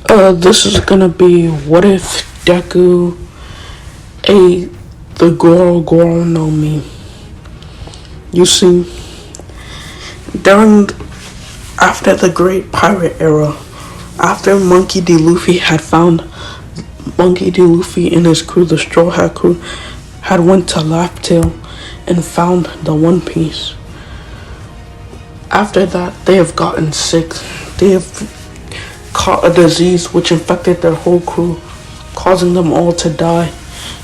This is gonna be what if Deku ate the Goro no Mi. You see, during after the Great Pirate Era, after Monkey D. Luffy had found Monkey D. Luffy and his crew, the Straw Hat crew, had went to Laugh Tale and found the One Piece. After that, they have gotten sick. They have caught a disease which infected their whole crew, causing them all to die,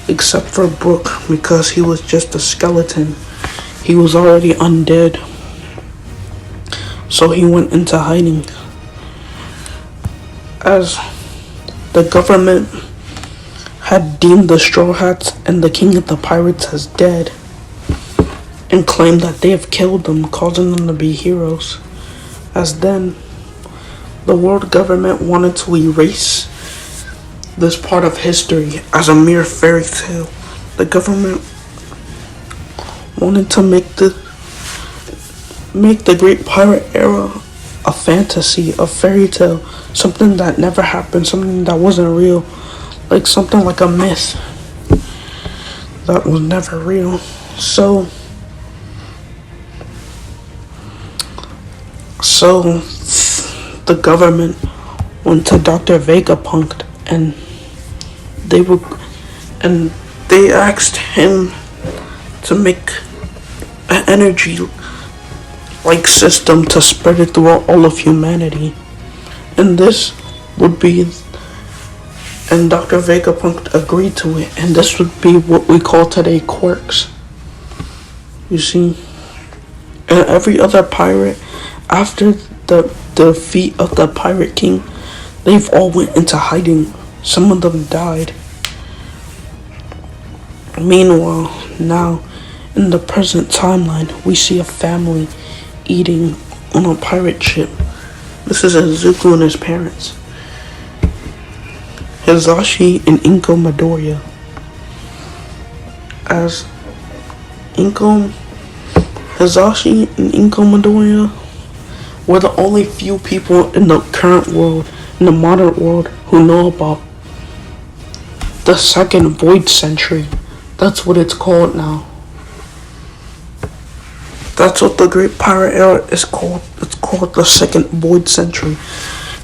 except for Brook, because he was just a skeleton. He was already undead. So he went into hiding. As the government had deemed the Straw Hats and the King of the Pirates as dead, and claimed that they have killed them, causing them to be heroes. As then, the world government wanted to erase this part of history as a mere fairy tale. The government wanted to make the Great Pirate Era a fantasy, a fairy tale, something that never happened, something that wasn't real, like something like a myth that was never real. So the government went to Dr. Vegapunk and they asked him to make an energy like system to spread it throughout all of humanity. And this would be, and Dr. Vegapunk agreed to it, and this would be what we call today quirks. You see, and every other pirate, after the defeat of the Pirate King, they've all went into hiding. Some of them died. Meanwhile, now, in the present timeline, we see a family eating on a pirate ship. This is Izuku and his parents, Hisashi and Inko Midoriya. As Hisashi and Inko Midoriya were the only few people in the current world, in the modern world, who know about the second Void Century. That's what it's called now. That's what the Great Pirate Era is called. It's called the second Void Century.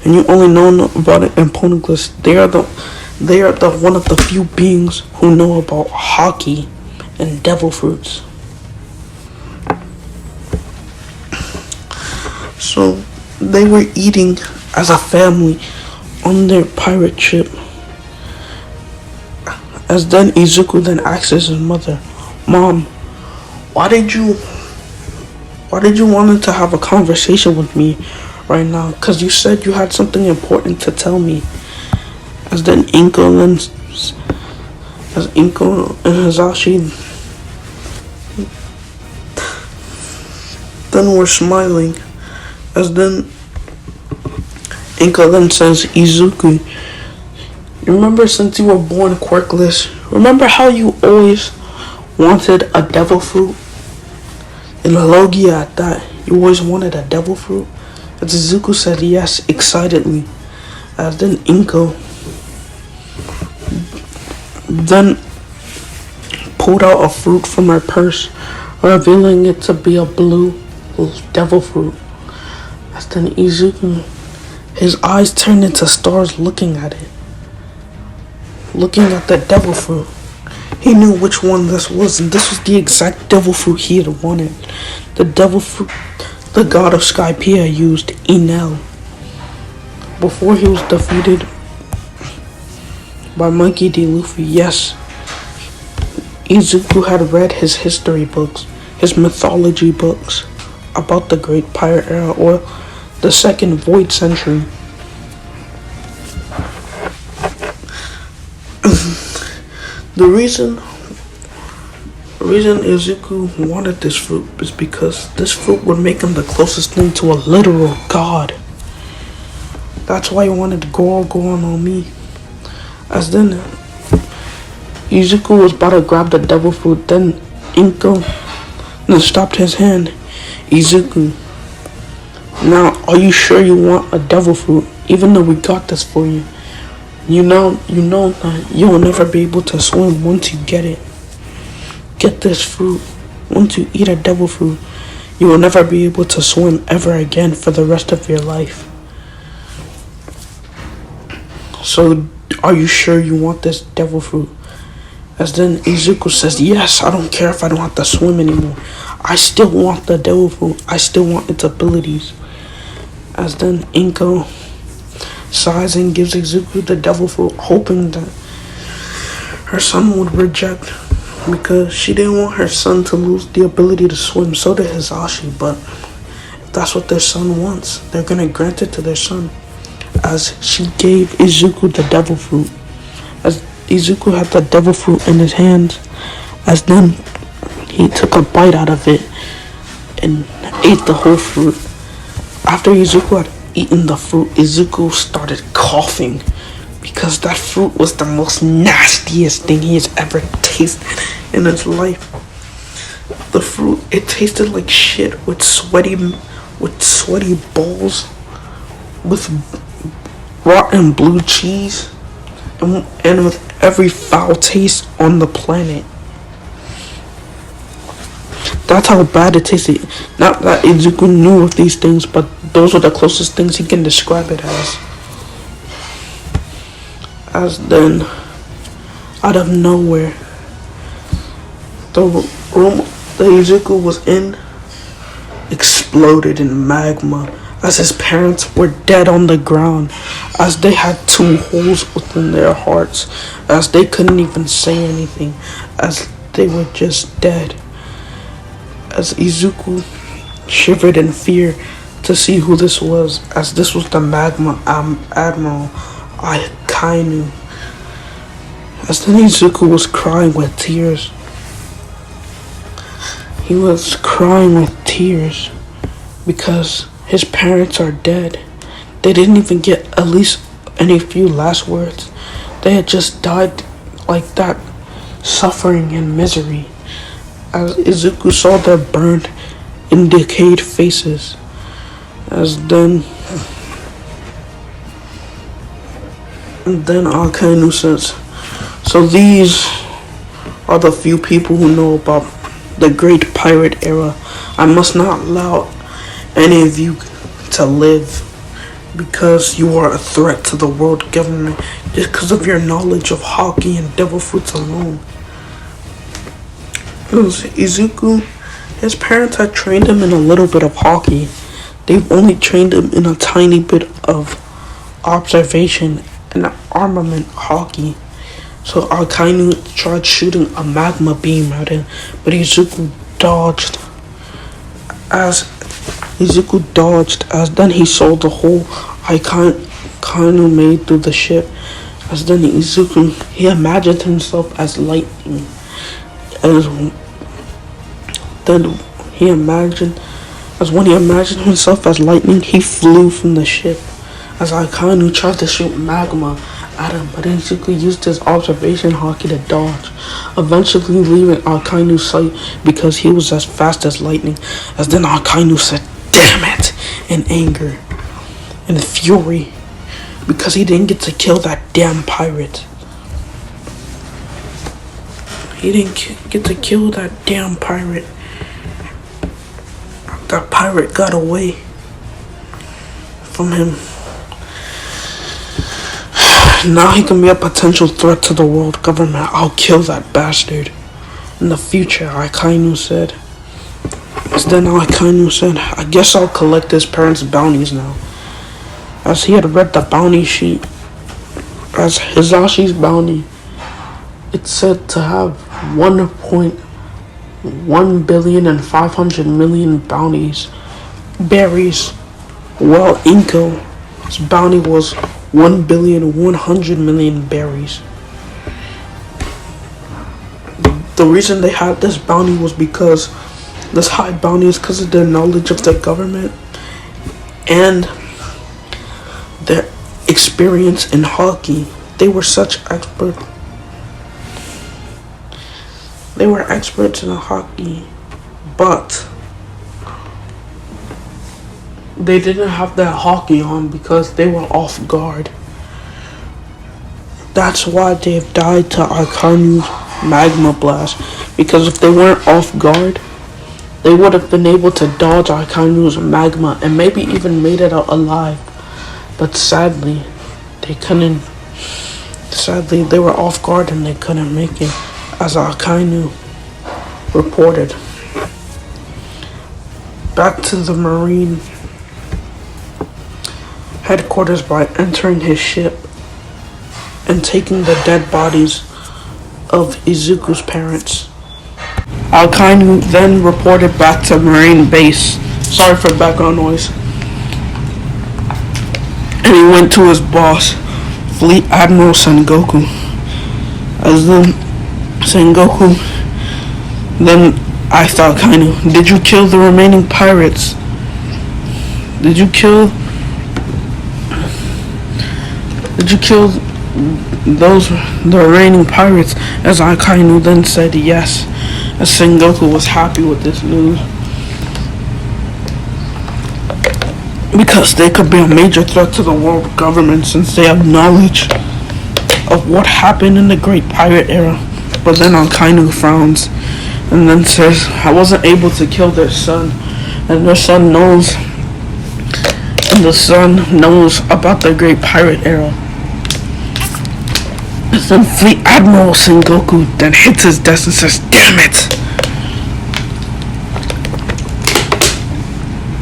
And you only know about it in Poneglyphs. They are the one of the few beings who know about hockey and devil fruits. So they were eating as a family on their pirate ship. As then Izuku then asks his mother, "Mom, why did you want to have a conversation with me right now? Because you said you had something important to tell me." As then Inko and Hisashi then were smiling. As then Inko then says, "Izuku, remember since you were born quirkless, remember how you always wanted a devil fruit? And Logia at that, you always wanted a devil fruit?" As Izuku said yes excitedly. As then Inko then pulled out a fruit from her purse, revealing it to be a blue devil fruit. As then Izuku, his eyes turned into stars looking at it. Looking at the devil fruit. He knew which one this was, and this was the exact devil fruit he had wanted. The devil fruit the god of Skypiea used, Enel, before he was defeated by Monkey D. Luffy. Yes, Izuku had read his history books, his mythology books about the Great Pirate Era or the second Void Century. The reason Izuku wanted this fruit is because this fruit would make him the closest thing to a literal god. That's why he wanted Goro no Mi. As then Izuku was about to grab the devil fruit, then Inko then stopped his hand. "Izuku, now are you sure you want want a devil fruit, even though we got this for you. You know that you will never be able to swim once you get it. Get this fruit. Once you eat a devil fruit, you will never be able to swim ever again for the rest of your life. So, are you sure you want this devil fruit? As then Izuku says, yes, I don't care if I don't have to swim anymore. I still want the devil fruit. I still want its abilities. As then Inko sighs and gives Izuku the devil fruit, hoping that her son would reject, because she didn't want her son to lose the ability to swim. So did Hisashi, but if that's what their son wants, they're gonna grant it to their son. As she gave Izuku the devil fruit. As Izuku had the devil fruit in his hands, as then he took a bite out of it and ate the whole fruit. After Izuku had eaten the fruit, Izuku started coughing because that fruit was the most nastiest thing he has ever tasted in his life. The fruit, it tasted like shit with sweaty balls, with rotten blue cheese, and with every foul taste on the planet. That's how bad it tasted. Not that Izuku knew of these things, but those are the closest things he can describe it as. As then, out of nowhere, the room that Izuku was in exploded in magma, as his parents were dead on the ground, as they had 2 holes within their hearts, as they couldn't even say anything, as they were just dead. As Izuku shivered in fear to see who this was, as this was the magma Admiral Akainu. As then Izuku was crying with tears. He was crying with tears because his parents are dead. They didn't even get at least any few last words. They had just died like that, suffering in misery. As Izuku saw their burned and decayed faces. As then Akainu says, so these are the few people who know about the great pirate era. I must not allow any of you to live because you are a threat to the world government just because of your knowledge of Haki and devil fruits alone. Izuku, his parents had trained him in a little bit of Haki. They've only trained him in a tiny bit of observation and armament Haki. So Akainu tried shooting a magma beam at him, but Izuku dodged. As then he saw the hole Akainu made through the ship. As then Izuku, he imagined himself as lightning. When he imagined himself as lightning, he flew from the ship. As Akainu tried to shoot magma at him, but Izuku used his observation Haki to dodge, eventually leaving Akainu's sight because he was as fast as lightning. As then Akainu said, damn it, in anger and fury, because he didn't get to kill that damn pirate. He didn't get to kill that damn pirate. That pirate got away from him. Now he can be a potential threat to the world government. I'll kill that bastard. In the future, Akainu said. As then Akainu said, I guess I'll collect his parents' bounties now. As he had read the bounty sheet, as Hisashi's bounty, it said to have 1,500,000,000 bounties, berries, while Inko's bounty was 1,100,000,000 berries. The reason they had this bounty was because this high bounty is because of their knowledge of the government and their experience in Haki. They were experts in Haki, but they didn't have their hockey on because they were off guard. That's why they've died to Akanu's magma blast. Because if they weren't off guard, they would have been able to dodge Akanu's magma and maybe even made it out alive. But sadly, they couldn't. Sadly, they were off guard and they couldn't make it, as Akainu reported. Back to the Marine headquarters by entering his ship and taking the dead bodies of Izuku's parents. Akainu then reported back to Marine base. Sorry for background noise. And he went to his boss, Fleet Admiral Sengoku. As then Sengoku then asked Akainu, "Did you kill the remaining pirates? Did you kill the remaining pirates?" As Akainu then said yes, as Sengoku was happy with this news, because they could be a major threat to the world government since they have knowledge of what happened in the Great Pirate Era. But then Akainu frowns and then says, "I wasn't able to kill their son, and their son knows, about the Great Pirate Era." And then Fleet Admiral Sengoku then hits his desk and says, "Damn it!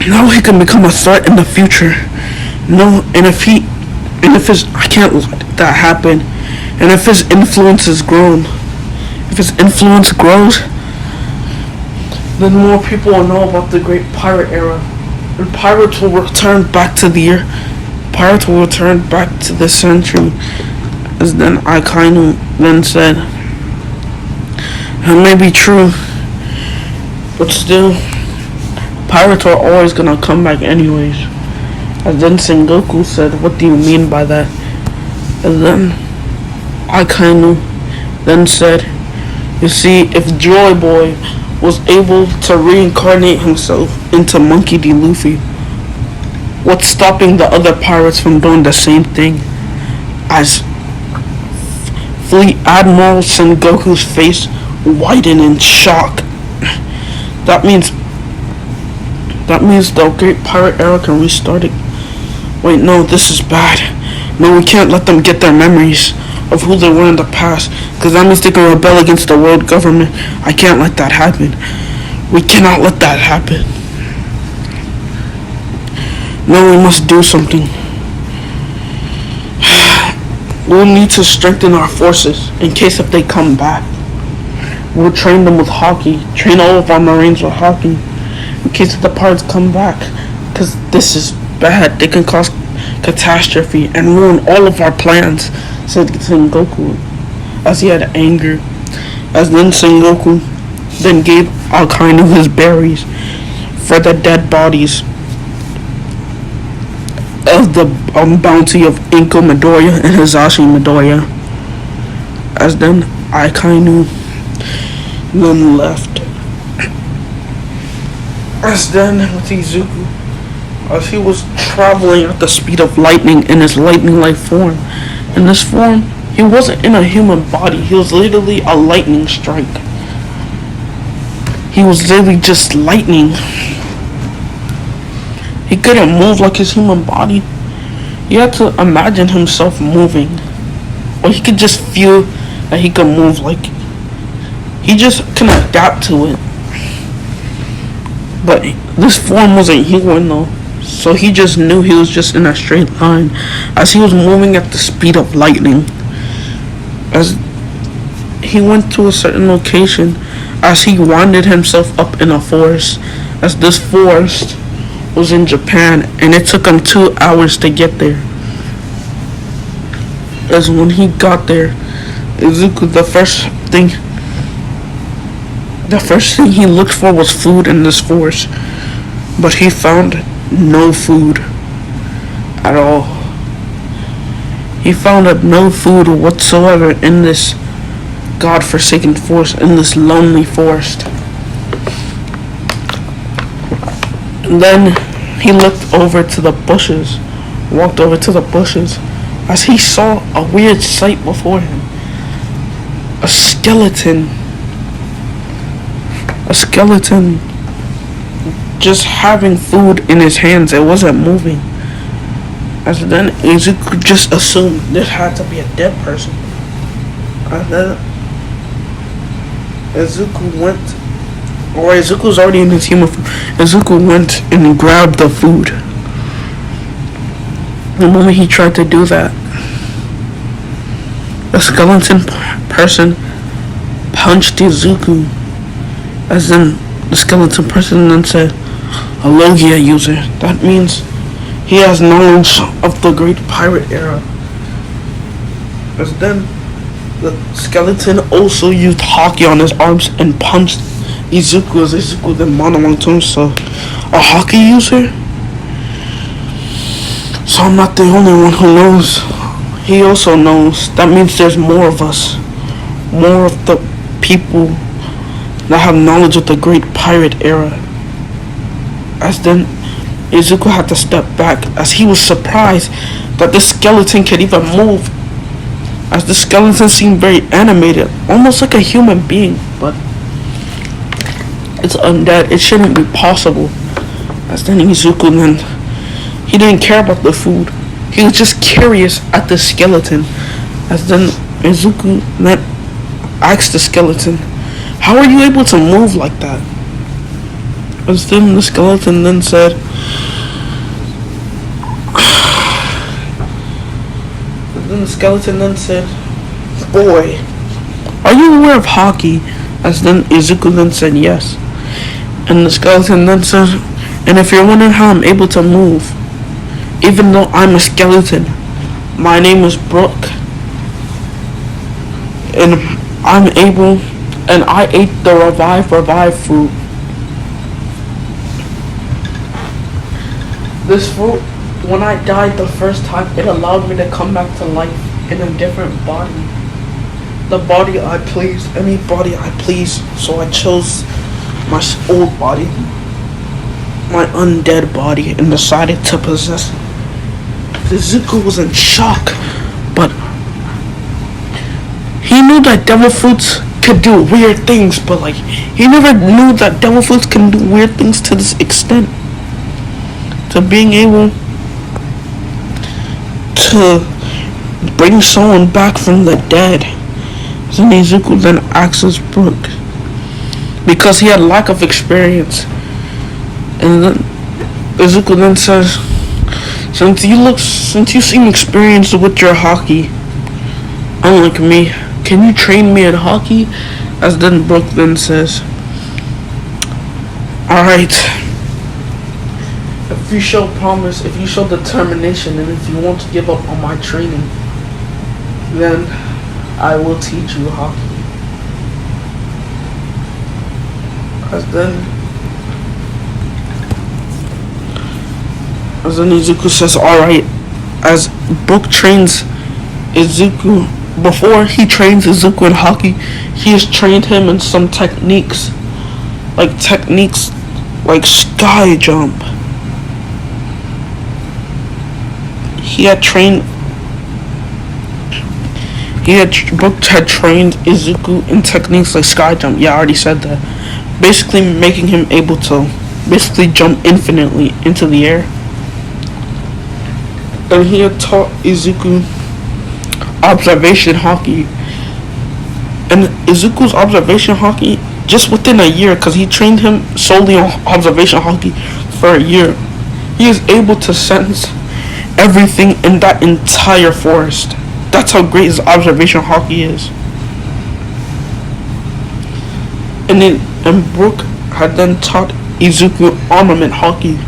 Now he can become a threat in the future. No, and if I can't let that happen. And if his influence has grown, if his influence grows, then more people will know about the Great Pirate Era, and pirates will return back to the century." As then Akainu then said, "It may be true, but still, pirates are always gonna come back anyways." And then Sengoku said, "What do you mean by that?" And then Akainu then said, "You see, if Joy Boy was able to reincarnate himself into Monkey D. Luffy, what's stopping the other pirates from doing the same thing?" As Fleet Admiral Sengoku's face widened in shock. That means the Great Pirate Era can restart it. Wait, no, this is bad. No, we can't let them get their memories of who they were in the past, because that means they can rebel against the world government. I can't let that happen. We cannot let that happen. No, we must do something. We'll need to strengthen our forces in case if they come back. We'll train them with hockey. Train all of our Marines with hockey in case if the pirates come back. Because this is bad. They can cause catastrophe and ruin all of our plans," said Sengoku, as he had anger. As then Sengoku then gave Akainu his berries for the dead bodies of the bounty of Inko Midoriya and Hisashi Midoriya. As then Akainu then left. As then with Izuku, as he was traveling at the speed of lightning in his lightning-like form. In this form, he wasn't in a human body. He was literally a lightning strike. He was literally just lightning. He couldn't move like his human body. You had to imagine himself moving. Or he could just feel that he could move, like he just can adapt to it. But this form wasn't human though. So he just knew he was just in a straight line as he was moving at the speed of lightning. As he went to a certain location, as he wandered himself up in a forest, as this forest was in Japan, and it took him 2 hours to get there. As when he got there, Izuku, the first thing he looked for was food in this forest, but he found no food at all. He found no food whatsoever in this godforsaken forest, in this lonely forest. And then he looked over to the bushes, walked over to the bushes, as he saw a weird sight before him. A skeleton. A skeleton just having food in his hands. It wasn't moving. As then Izuku just assumed this had to be a dead person. And then Izuku's already in his human form. Izuku went and grabbed the food. The moment he tried to do that, the skeleton person punched Izuku. As then the skeleton person then said, "A Logia user. That means he has knowledge of the Great Pirate Era." As then the skeleton also used Haki on his arms and punched Izuku, as Izuku then monologued to himself, "A Haki user? So I'm not the only one who knows." He also knows. That means there's more of us. More of the people that have knowledge of the Great Pirate Era. As then Izuku had to step back, as he was surprised that the skeleton could even move. As the skeleton seemed very animated, almost like a human being, but it's undead. It shouldn't be possible. As then Izuku then, he didn't care about the food. He was just curious at the skeleton. As then Izuku then asked the skeleton, "How are you able to move like that?" As then the skeleton then said, "Boy, are you aware of Haki?" As then Izuku then said, "Yes." And the skeleton then said, "And if you're wondering how I'm able to move, even though I'm a skeleton, my name is Brooke. And I ate the revive fruit. This fruit, when I died the first time, it allowed me to come back to life in a different body. The body I please, any body I please. So I chose my old body, my undead body, and decided to possess it." Izuku was in shock, but he knew that devil fruits could do weird things, but he never knew that devil fruits can do weird things to this extent. To being able to bring someone back from the dead. So Izuku then asks Brooke, because he had lack of experience. And then Izuku then says, since you seem experienced with your Haki, unlike me, can you train me at Haki?" As then Brooke then says, "Alright, if you show promise, if you show determination, and if you want to give up on my training, then I will teach you Haki." As then Izuku says, "Alright." As Brooke trains Izuku, before he trains Izuku in Haki, he has trained him in some techniques like sky jump. Brooke had trained Izuku in techniques like sky jump. Yeah, I already said that. Basically making him able to jump infinitely into the air. And he had taught Izuku observation Haki. And Izuku's observation Haki, just within a year, because he trained him solely on observation Haki for a year, he is able to sense everything in that entire forest. That's how great his observation Haki is. And Brooke had then taught Izuku armament Haki.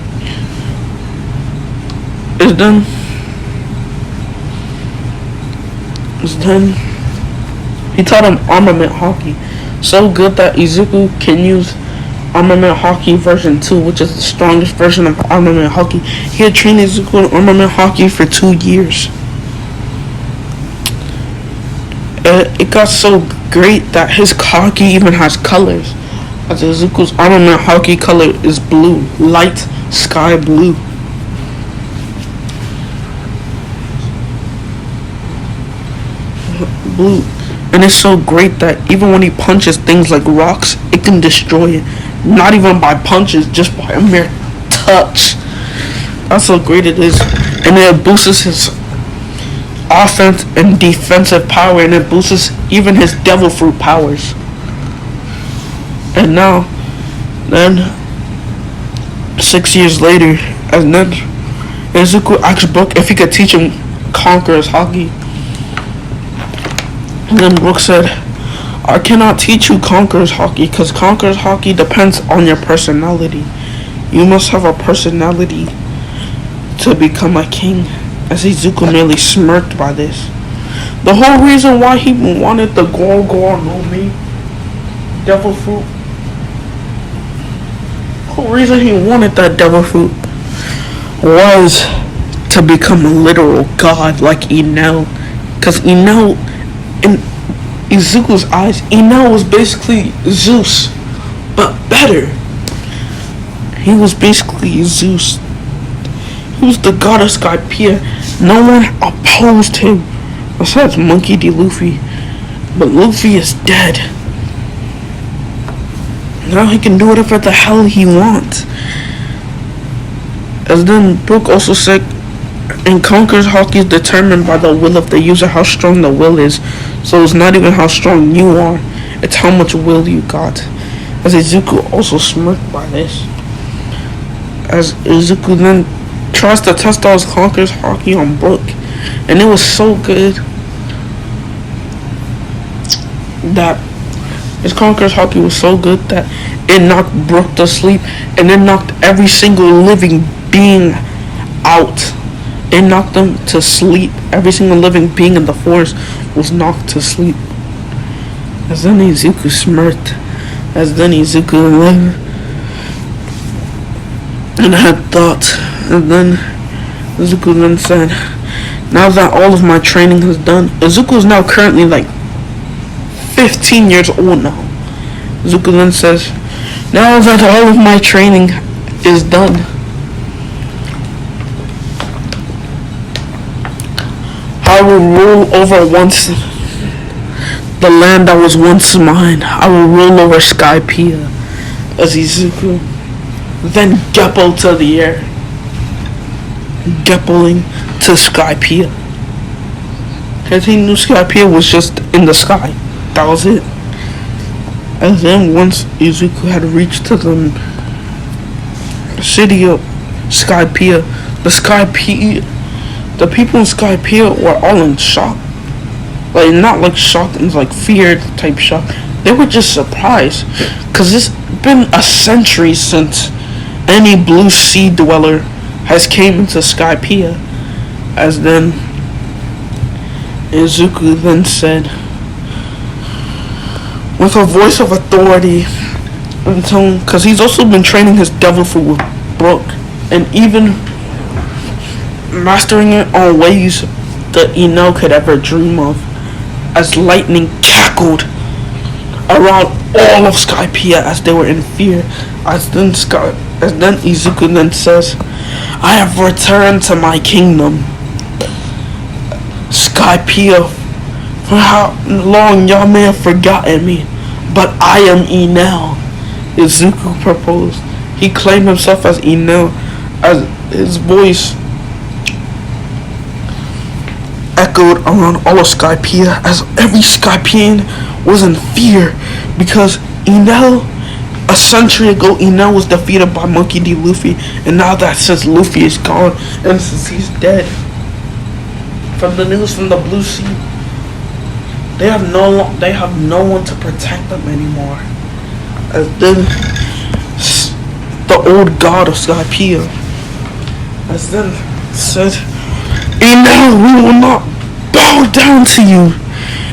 He taught him armament Haki, so good that Izuku can use armament Haki version 2, which is the strongest version of armament Haki. He had trained Izuku in armament Haki for 2 years. It got so great that his Haki even has colors. As Izuku's armament hockey color is blue, light sky blue. Blue. And it's so great that even when he punches things like rocks, it can destroy it. Not even by punches, just by a mere touch. That's how great it is. And it boosts his offense and defensive power, and it boosts even his devil fruit powers. And now, then 6 years later, and then Izuku asked Brook if he could teach him Conqueror's Haki. And then Brook said, I cannot teach you Conqueror's Haki because Conqueror's Haki depends on your personality. You must have a personality to become a king. As Izuku nearly smirked by this. The whole reason why he wanted the Goro no Mi devil fruit, the whole reason he wanted that devil fruit was to become a literal god like Enel. Because Enel, in Izuku's eyes, Enel was basically Zeus, but better. He was basically Zeus. He was the god of Skypiea. No one opposed him besides Monkey D. Luffy. But Luffy is dead. Now he can do whatever the hell he wants. As then Brook also said, in Conqueror's Haki is determined by the will of the user, how strong the will is. So it's not even how strong you are, it's how much will you got. As Izuku also smirked by this. As Izuku then tries to test out his Conqueror's Haki on Brook, and it was so good that his Conqueror's Haki was so good that it knocked Brook to sleep, and it knocked every single living being out. It knocked them to sleep. Every single living being in the forest was knocked to sleep. As then Izuku smirked. As then Izuku and had thought. And then Izuku then said, now that all of my training is done, Izuku is now currently like 15 years old now. Izuku then says, now that all of my training is done, I will rule over once the land that was once mine. I will rule over Skypiea. As Izuku then Geppo to the air. Geppoing to Skypiea. Because he knew Skypiea was just in the sky. That was it. And then once Izuku had reached to the city of Skypiea, the people in Skypiea were all in shock. Like, not like shocked and like feared type shock. They were just surprised. Because it's been a century since any blue sea dweller has came into Skypiea. As then Izuku then said, with a voice of authority and tone, because he's also been training his devil fruit with Brook, and even mastering it on ways that Enel could ever dream of. As lightning cackled around all of Skypiea as they were in fear. As then Izuku then says, I have returned to my kingdom, Skypiea. For how long y'all may have forgotten me, but I am Enel. Izuku proposed. He claimed himself as Enel, as his voice echoed around all of Skypiea, as every Skypiean was in fear, because Enel, a century ago, Enel was defeated by Monkey D. Luffy, and now that since Luffy is gone, and since he's dead, from the news from the Blue Sea, they have no one to protect them anymore. As then the old god of Skypiea, as then said, Enel, we will not bow down to you.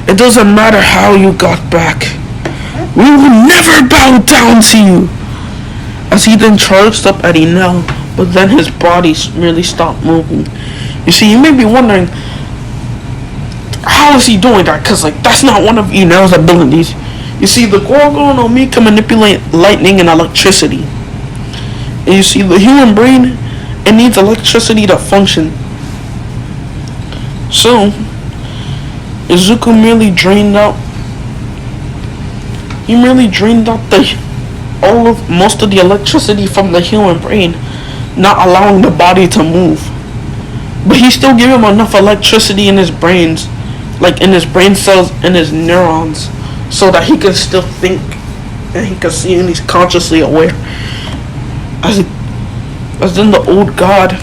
It doesn't matter how you got back. We will never bow down to you. As he then charged up at Enel, but then his body merely stopped moving. You see, you may be wondering, how is he doing that? Because, like, that's not one of Enel's abilities. You see, the Goro no Mi can manipulate lightning and electricity. And you see, the human brain, it needs electricity to function. So, Izuku merely drained out. He merely drained out most of the electricity from the human brain, not allowing the body to move. But he still gave him enough electricity in his brains, like in his brain cells and his neurons, so that he can still think and he can see and he's consciously aware. As then the old god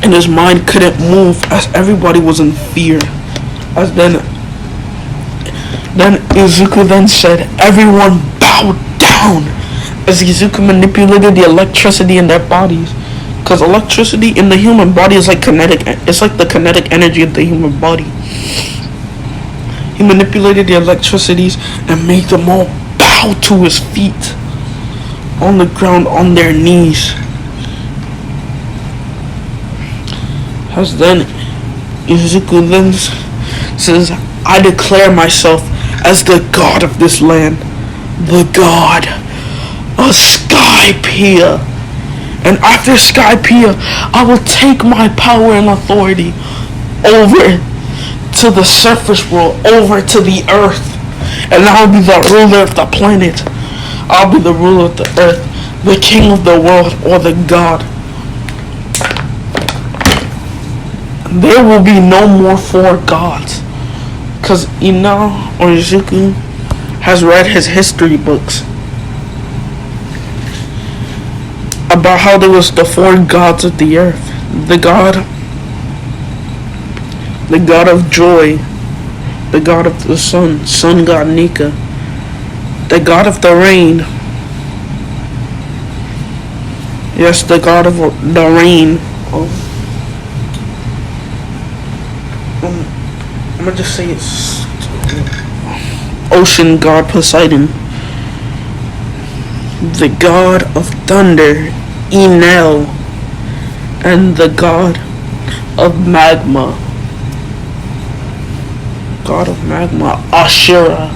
and his mind couldn't move as everybody was in fear. As then Izuku then said, "Everyone bow down," as Izuku manipulated the electricity in their bodies. Because electricity in the human body is like kinetic. It's like the kinetic energy of the human body. He manipulated the electricities and made them all bow to his feet, on the ground, on their knees. As then Izuku then says, "I declare myself as the god of this land, the god of Skypiea. And after Skypiea, I will take my power and authority over to the surface world, over to the earth. And I'll be the ruler of the planet. I'll be the ruler of the earth, the king of the world, or the god. There will be no more four gods." Because Ina or Izuku has read his history books about how there was the four gods of the earth. The god of joy, the god of the sun god Nika, the god of the rain, yes, the god of the rain. I'm gonna just say it's ocean god Poseidon, the god of thunder Enel, and the god of magma, Ashura.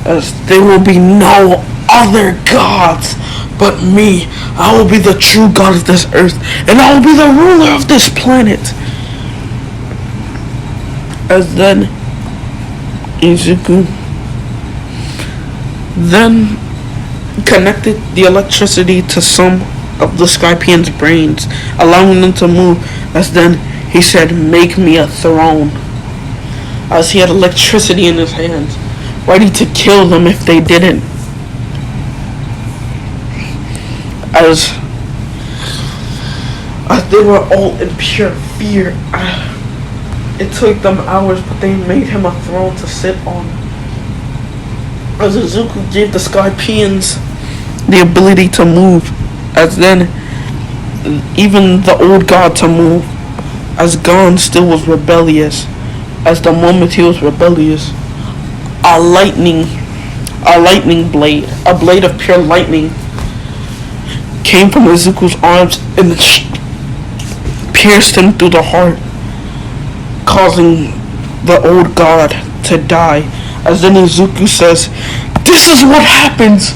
As there will be no other gods but me. I will be the true god of this earth, and I will be the ruler of this planet. As then Izuku then connected the electricity to some of the Skypians' brains, allowing them to move. As then he said, "Make me a throne." As he had electricity in his hands, ready to kill them if they didn't. As they were all in pure fear. It took them hours, but they made him a throne to sit on. As Izuku gave the Skypians the ability to move, as then even the old god to move, as Gon still was rebellious. As the moment he was rebellious, a lightning blade, a blade of pure lightning, came from Izuku's arms and pierced him through the heart, causing the old god to die. As then Izuku says, "This is what happens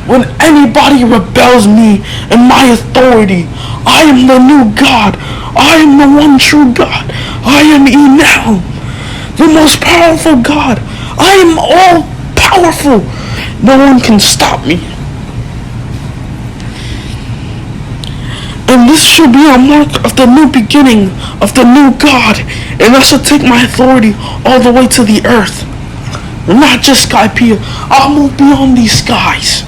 when anybody rebels me and my authority. I am the new god. I am the one true god. I am Enel, the most powerful god. I am all powerful. No one can stop me. And this should be a mark of the new beginning of the new god, and I shall take my authority all the way to the earth. Not just Skypiea, I'll move beyond these skies."